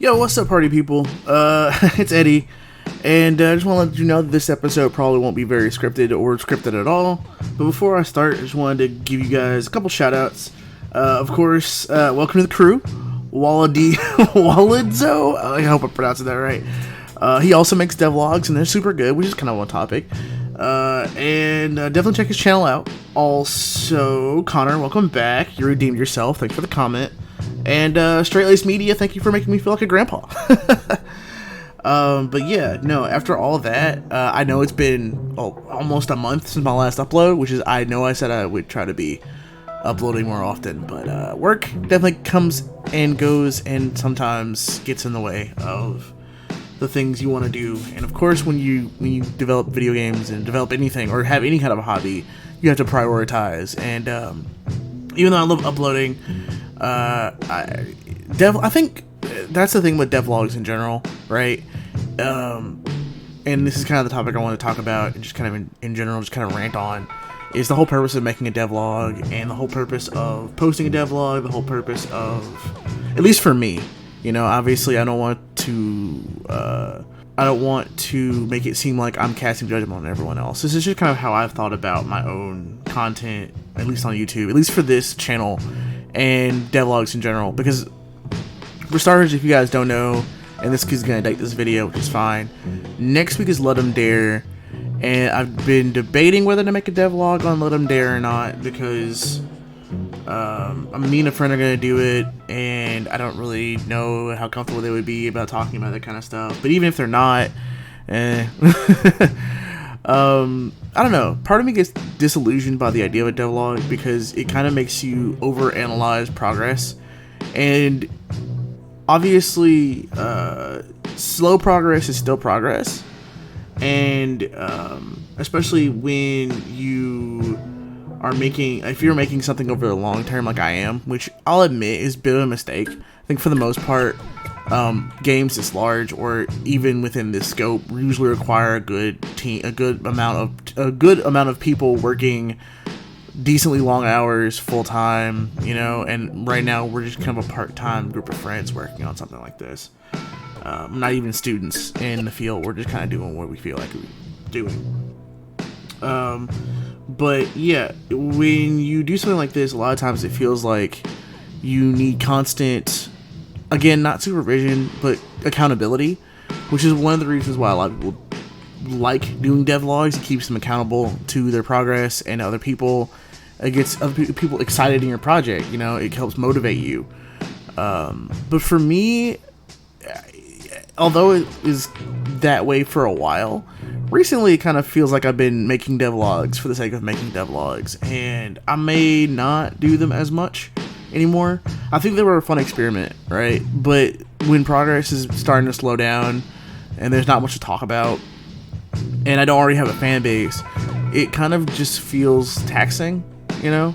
Yo, what's up, party people? It's Eddie, and I just want to let you know that this episode probably won't be very scripted or scripted at all. But before I start, I just wanted to give you guys a couple shout outs. Of course, welcome to the crew, Walidzo. I hope I'm pronouncing that right. He also makes devlogs, and they're super good, which is kind of one topic. And definitely check his channel out. Also, Connor, welcome back. You redeemed yourself. Thanks for the comment. And Straight Lace Media, thank you for making me feel like a grandpa. But yeah, no, after all of that, I know it's been almost a month since my last upload, which is, I know I said I would try to be uploading more often, but work definitely comes and goes and sometimes gets in the way of the things you want to do. And of course, when you develop video games and develop anything or have any kind of a hobby, you have to prioritize. And even though I love uploading, I think that's the thing with devlogs in general, right? And this is kind of the topic I want to talk about, and just kind of in general, just kind of rant on, is the whole purpose of making a devlog, and the whole purpose of posting a devlog, the whole purpose of, at least for me, you know, obviously I don't want to make it seem like I'm casting judgment on everyone else. This is just kind of how I've thought about my own content, at least on YouTube, at least for this channel, and devlogs in general. Because for starters, if you guys don't know, and this kid's gonna date this video, which is fine, next week is Let 'Em Dare, and I've been debating whether to make a devlog on Let 'Em Dare or not, because me and a friend are gonna do it, and I don't really know how comfortable they would be about talking about that kind of stuff. But even if they're not, I don't know. Part of me gets disillusioned by the idea of a devlog because it kind of makes you overanalyze progress, and obviously, slow progress is still progress, and especially when you are if you're making something over the long term, like I am, which I'll admit is a bit of a mistake. I think for the most part, games this large, or even within this scope, usually require a good amount of people working decently long hours full time, you know. And right now we're just kind of a part-time group of friends working on something like this. Not even students in the field. We're just kind of doing what we feel like we're doing. But yeah, when you do something like this, a lot of times it feels like you need constant, again, not supervision, but accountability, which is one of the reasons why a lot of people like doing devlogs. It keeps them accountable to their progress and other people. It gets other people excited in your project, you know, it helps motivate you. But for me, although it is that way for a while, recently it kind of feels like I've been making devlogs for the sake of making devlogs, and I may not do them as much anymore. I think they were a fun experiment, right? But when progress is starting to slow down and there's not much to talk about, and I don't already have a fan base, it kind of just feels taxing, you know?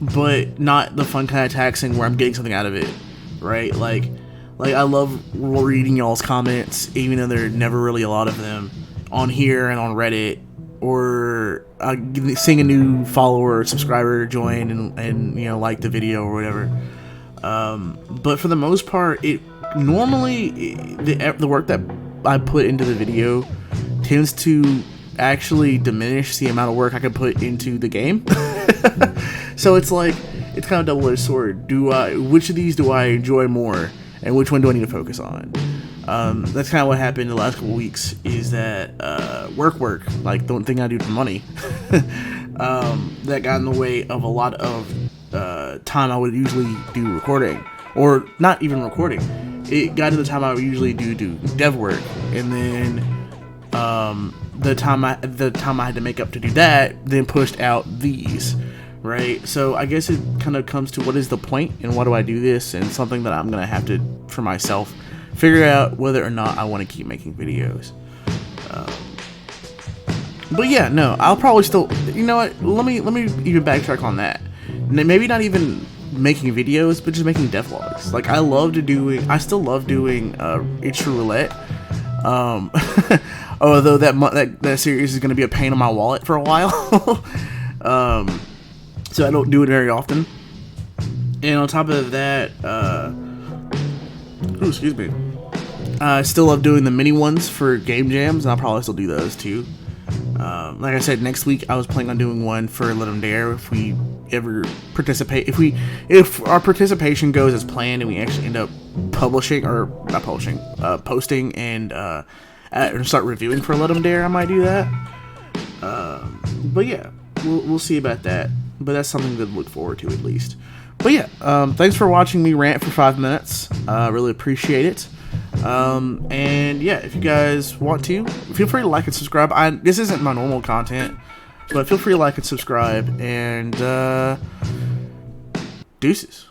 But not the fun kind of taxing where I'm getting something out of it, right? Like I love reading y'all's comments, even though there are never really a lot of them on here and on Reddit, or seeing a new follower or subscriber join and you know, like the video or whatever. But for the most part, the work that I put into the video tends to actually diminish the amount of work I can put into the game. So it's like, it's kind of double-edged sword. Which of these do I enjoy more, and which one do I need to focus on? That's kind of what happened the last couple weeks, is that work, like the thing I do for money, that got in the way of a lot of time I would usually do recording, or not even recording. It got to the time I would usually do dev work, and then the time I had to make up to do that then pushed out these. Right, so I guess it kind of comes to, what is the point and why do I do this, and something that I'm gonna have to, for myself, figure out whether or not I want to keep making videos. But yeah, no, I'll probably still, you know what, let me even backtrack on that. Maybe not even making videos, but just making devlogs. Like, I still love doing It's True Roulette. Although that series is gonna be a pain in my wallet for a while. So I don't do it very often. And on top of that, Ooh, excuse me. I still love doing the mini ones for game jams, and I'll probably still do those too. Like I said, next week I was planning on doing one for Let 'Em Dare if we ever participate. If our participation goes as planned and we actually end up posting and start reviewing for Let 'Em Dare, I might do that. But yeah, we'll see about that. But that's something to look forward to at least. But yeah, thanks for watching me rant for 5 minutes. Really appreciate it. And yeah, if you guys want to, feel free to like and subscribe. This isn't my normal content, but feel free to like and subscribe. And deuces.